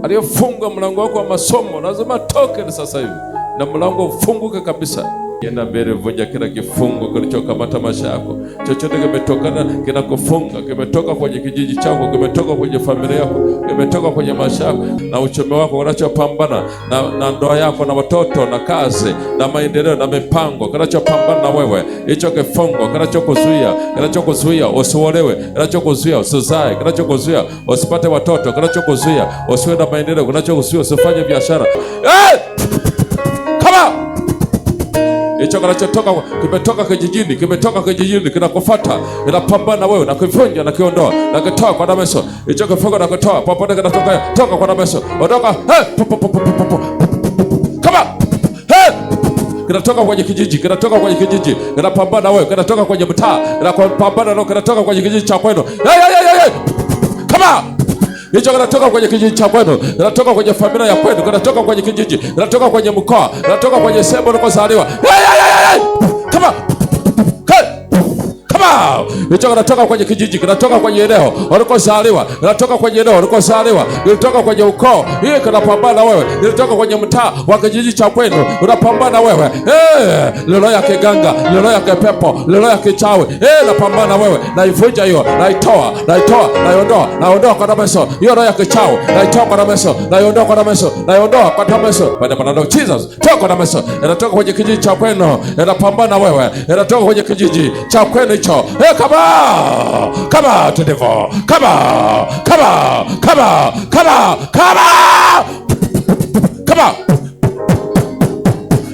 aliyefunga mlango wako wa masomo lazima toke sasa hivi, na mlango ufunguke kabisa. Yenda mbele, vunja kila kifungo kilichokamata maisha yako. Chochote kimetokana, kinakufunga, kimetoka kwenye kijiji chako, kimetoka kwenye familia yako, kimetoka kwenye maisha yako na uchumi wako, unachopambana na ndoa yako na watoto na kazi na maendeleo na mipango, kinachopambana na wewe, hicho kifungo kinachokuzuia usiolewe, kinachokuzuia usizae, kinachokuzuia usipate watoto, kinachokuzuia usiwe na maendeleo, kinachokuzuia usifanye biashara. Kama hicho kinachotoka kimetoka kijijini, kinakufuata, kinapambana na wewe na kuvunja na kiondoa na kutoa kwa damu Yesu. Hicho kifungo na kutoa popote kinatoka, toka kwa damu Yesu. Ondoka. Kama kinatoka kwenye kijiji, kinapambana na wewe, kinatoka kwenye mtaa, kinapambana na wewe, kinatoka kwenye kijiji cha kwenu. Kama hicho kinatoka kwenye kijiji cha kwenu, kinatoka kwenye familia ya kwenu, kinatoka kwenye kijiji, kinatoka kwenye mkoa, kinatoka kwenye sehemu ulikozaliwa. Kama hicho kinatoka kwenye kijiji, kinatoka kwenye eneo ulikozaliwa, kinatoka kwenye eneo ulikozaliwa, kinatoka kwenye ukoo, hii kinapambana na wewe, kinatoka kwenye mtaa wa kijiji cha kwenu, unapambana na wewe. Lelo ya kiganga, lelo ya kipepo, lelo ya kichawi, napambana na wewe, naivunja hiyo, naitoa, naondoa kwa damu Yesu. Hiyo roho ya kichawi, naitoa kwa damu Yesu, naiondoa kwa damu Yesu, naiondoa kwa damu Yesu. By the blood of Jesus, toka kwa damu Yesu. Inatoka kwenye kijiji cha kwenu, inapambana na wewe, inatoka kwenye kijiji cha kwenu hicho. Kama to devil, kama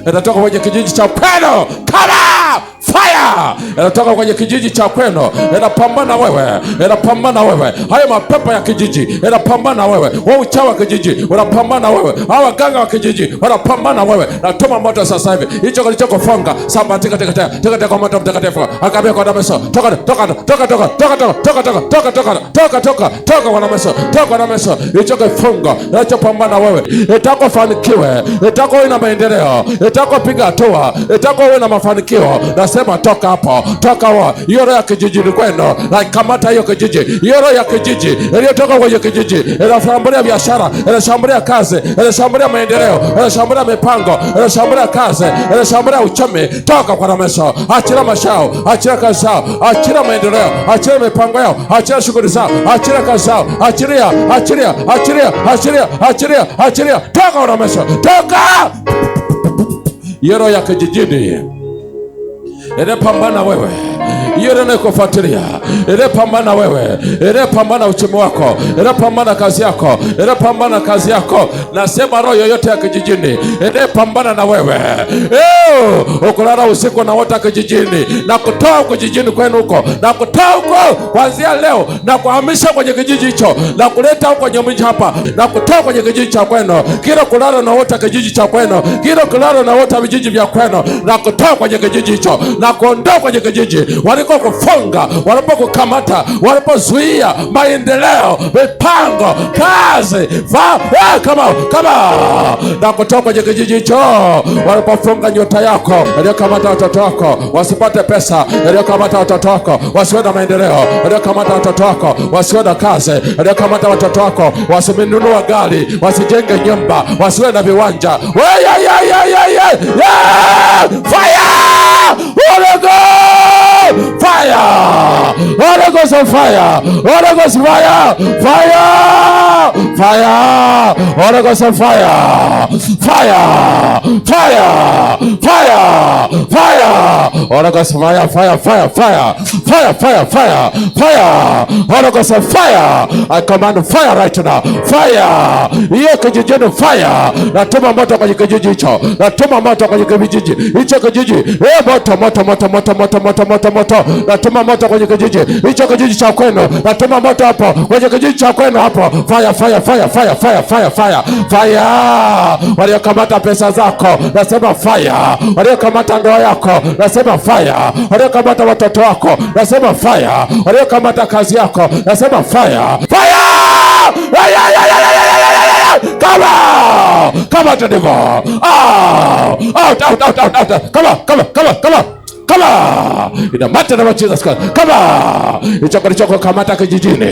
inatoka kwenye kijiji cha kwenu. Kama fire inatoka kwenye kijiji cha kwenu, inapambana na wewe, hayo mapepo ya kijiji inapambana na wewe, wao uchawi wa kijiji unapambana na wewe, hao waganga wa kijiji wanapambana na wewe. Natuma moto sasa hivi, hicho kilichokufunga samba tika kwa moto mtakatifu, akabia kwa damu Yesu. Toka kwa damu Yesu, toka kwa damu Yesu. Hicho kifungo kinachopambana na wewe, itakofanikiwe, itako ina maendeleo, itakopiga hatua, itako uwe na mafanikio. Nasema toka hapo, toka wa hiyo roho ya kijiji kwenu, na kamata hiyo kijiji, hiyo roho ya kijiji iliyotoka kwenye kijiji, inashambulia biashara, inashambulia kazi, inashambulia maendeleo, inashambulia mipango, inashambulia kazi, inashambulia uchumi. Toka kwa damu Yesu. Achia mashao, achia kazi yao, achia maendeleo, achia mipango yao, achia shughuli zao, achia kazi zao, achilia. Toka kwa damu Yesu, toka hiyo roho ya kijijini inapambana wewe, hiyo ndio inakufuatilia, inapambana wewe, inapambana uchumi wako, inapambana kazi yako, Nasema roho yoyote ya kijijini inapambana na wewe, ukulala usiku na wote kijijini, na kutoa kijijini kwenu huko, na kutoa huko kuanzia leo, na kuhamisha kwenye kijiji hicho, na kuleta huko kwenye mji hapa, na kutoa kwenye kijiji cha kwenu, kila kulala na wote kijiji cha kwenu, kila kulala na wote vijiji vya kwenu, na kutoa kwenye kijiji hicho, na kuondoa kwenye kijiji waliko kufunga, walipokukamata, walipozuia maendeleo, mipango, kazi, kama na kutoka kwenye kijiji hicho, walipofunga nyota yako, waliokamata watoto wako wasipate pesa, waliokamata watoto wako wasiwe na maendeleo, waliokamata watoto wako wasiwe na kazi, waliokamata watoto wako wasimenunua gari, wasijenge nyumba, wasiwe na viwanja. Fire! Holy Ghost! Fire! Holy Ghost on fire! Holy Ghost fire! Fire! Fire! Holy Ghost on fire! Fire! Fire! Fire! Fire! Holy Ghost fire! Fire! Fire! Fire! Fire! Fire! Fire! Fire! Holy Ghost on fire! I command fire right now! Fire! Hiyo kijijini fire! Natuma moto kwenye kijiji hicho! Natuma moto kwenye kijiji hicho kijiji! Moto! Natuma moto kwenye kijiji hicho kijiji cha kwenu! Natuma moto hapo kwenye kijiji cha kwenu hapo! Fire! Waliokamata pesa zako, nasema fire! Waliokamata ndoa yako, nasema fire! Waliokamata watoto wako, nasema fire! Waliokamata kazi yako, nasema fire! Come on to the devil! Out! Come on! Kama ina mata na Jesus Christ. Kama hicho kilichoko kamata kijijini,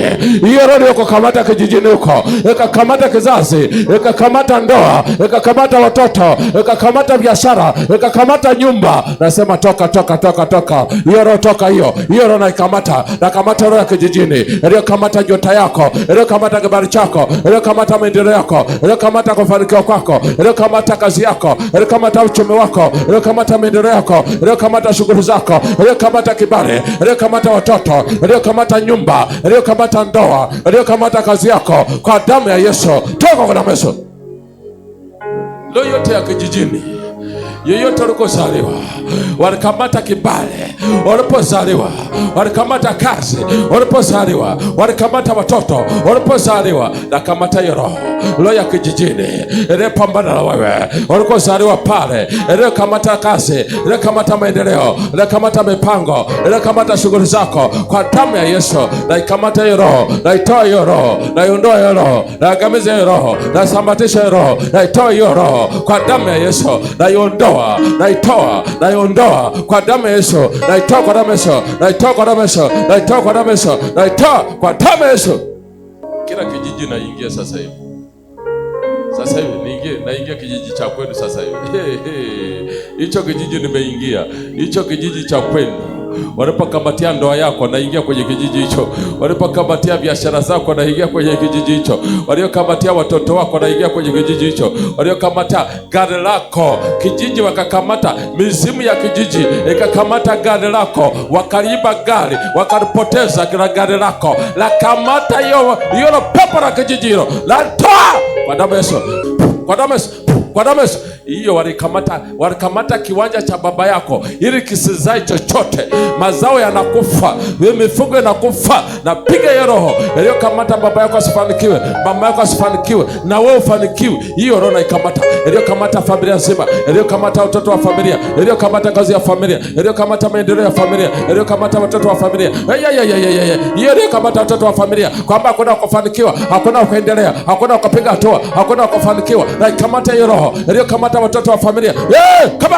hiyo roho yako kamata kijijini huko, ikakamata kizazi, ikakamata ndoa, ikakamata watoto, ikakamata biashara, ikakamata nyumba. Nasema toka toka toka toka. Hiyo roho toka, hiyo roho naikamata. Na kamata roho ya kijijini, ile kamata nyota yako, ile kamata kibali chako, ile kamata maendeleo yako, ile kamata kufanikiwa kwako, ile kamata kazi yako, ile kamata uchumi wako, ile kamata maendeleo yako, ile kamata shughuli zako, ile kamata kibali, ile kamata watoto, ile kamata nyumba, ile kamata ndoa, ile kamata kazi yako kwa damu ya Yesu. Toka kwa damu ya Yesu. Leo yote ya kijijini, yeyote ulikozaliwa, walikamata kibali walipozaliwa, walikamata kazi walipozaliwa, walikamata watoto walipozaliwa, na kamata hiyo roho ya kijijini ile pambana na wewe walikozaliwa pale, ile kamata kazi, ile kamata maendeleo, ile kamata mipango, ile kamata shughuli zako kwa damu ya Yesu. Na ikamata hiyo roho, na itoa hiyo roho, na iondoa hiyo roho, na agamiza hiyo roho, na sambatisha hiyo roho, na itoa hiyo roho kwa damu ya Yesu. Na iondoa, naitoa, naiondoa kwa damu ya Yesu, naitoa kwa damu ya Yesu, naitoa kwa damu ya Yesu, naitoa kwa damu ya Yesu, naitoa kwa damu ya Yesu. Kila kijiji naingia sasa hivi. Sasa hivi naingia kijiji cha kwenu sasa hivi. Hicho kijiji nimeingia. Hicho kijiji cha kwenu. Walipokamatia ndoa yako, naingia kwenye kijiji hicho. Walipokamatia biashara zako, naingia kwenye kijiji hicho. Waliokamatia watoto wako, naingia kwenye kijiji hicho. Waliokamata gari lako, kijiji wakakamata, mizimu ya kijiji ikakamata gari lako, wakaliiba gari, wakalipoteza gari lako. La kamata hiyo pepo la kijiji hilo, la toa kwa damu ya Yesu, kwa damu ya Yesu, kwa damu ya Yesu. Hiyo walikamata kiwanja cha baba yako ili kisizae chochote, mazao yanakufa, mifugo inakufa. Na piga hiyo roho iliyokamata baba yako asifanikiwe, mama yako asifanikiwe, na wewe ufanikiwe. Hiyo roho naikamata, iliyokamata familia nzima, iliyokamata watoto wa familia, iliyokamata kazi ya familia, iliyokamata maendeleo ya familia, iliyokamata watoto wa familia. Hiyo iliyokamata watoto wa familia, kwamba hakuna kufanikiwa, hakuna kuendelea, hakuna kupiga hatua, hakuna kufanikiwa. Na ikamata hiyo roho iliyokamata watoto wa familia. Kama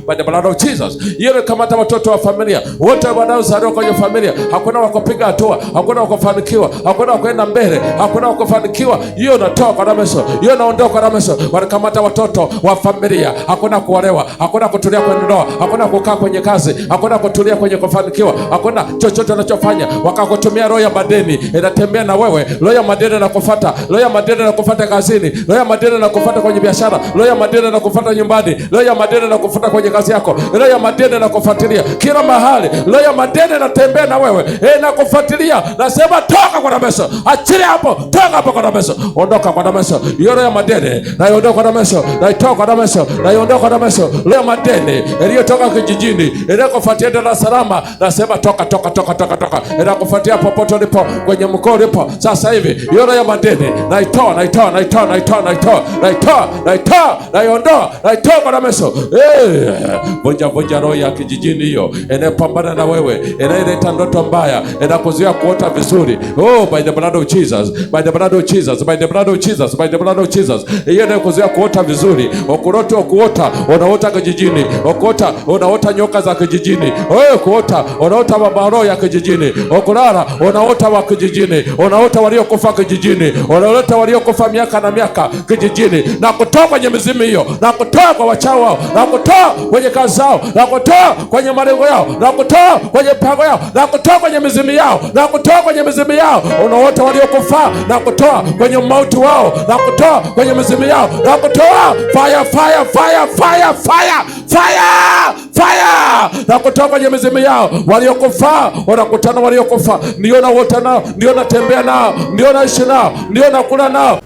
by the blood of Jesus. Yeye kamata watoto wa familia wote wanaozaliwa kwenye familia, hakuna wakupiga hatua, hakuna wakufanikiwa, hakuna kwenda mbele, hakuna wakufanikiwa. Hiyo natoa kwa damu ya Yesu, hiyo naondoa kwa damu ya Yesu. Walikamata watoto wa familia, hakuna kuolewa, hakuna kutulia kwenye ndoa, hakuna kukaa kwenye kazi, hakuna kutulia kwenye kufanikiwa, hakuna chochote wanachofanya. Wakakutumia roho ya madeni, inatembea na wewe, roho ya madeni inakufuata, roho ya madeni inakufuata kazini, roho ya madeni inakufuata kwenye biashara, roho ya madeni inakufuata nyumbani, roho ya madeni inakufuata kwenye kazi yako, roho ya madeni inakufuatilia kila mahali, roho ya madeni inatembea na wewe, inakufuatilia. Nasema toka kwa damu ya Yesu, achilia hapo, toka hapo kwa damu ya Yesu, ondoka kwa damu ya Yesu. Hiyo roho ya madeni na iondoka kwa damu ya Yesu, na itoka kwa damu ya Yesu, na iondoka kwa damu ya Yesu. Roho ya madeni iliyotoka kijijini inakufuatia Dar es Salaam, nasema toka toka toka toka toka, inakufuatia popote ulipo, kwenye mkoa ulipo sasa hivi. Hiyo roho ya madeni na itoa, na itoa, na itoa, na itoa, na itoa, na itoa, na itoa, na iondoa, na itoa kwa damu ya Yesu. Vunja roho ya kijijini hiyo inayopambana na wewe, inayoleta ndoto mbaya, inakuzuia kuota vizuri. By the blood of Jesus, by the blood of Jesus, by the blood of Jesus, by the blood of Jesus. Hiyo inakuzuia kuota vizuri. Kuota unaota kijijini, unaota nyoka za kijijini, kuota unaota mabaro ya kijijini, kulala unaota wa kijijini, unaota waliokufa kijijini, unaota waliokufa miaka na miaka kijijini. Na kutoa kwenye mizimu hiyo, na kutoa kwa wachao wao, na kutoa kwenye kazi zao, na kutoa kwenye malengo yao, na kutoa kwenye mpango yao, na kutoa kwenye mizimu yao, na kutoa kwenye mizimu yao, unaota waliokufa, na kutoa kwenye mauti wao, na kutoa kwenye mizimu yao, na kutoa fire fire fire fire fire fire fire, na kutoa kwenye mizimu yao. Waliokufa wanakutana, waliokufa ndio na wote nao, ndio natembea nao, ndio naishi nao, ndio nakula nao.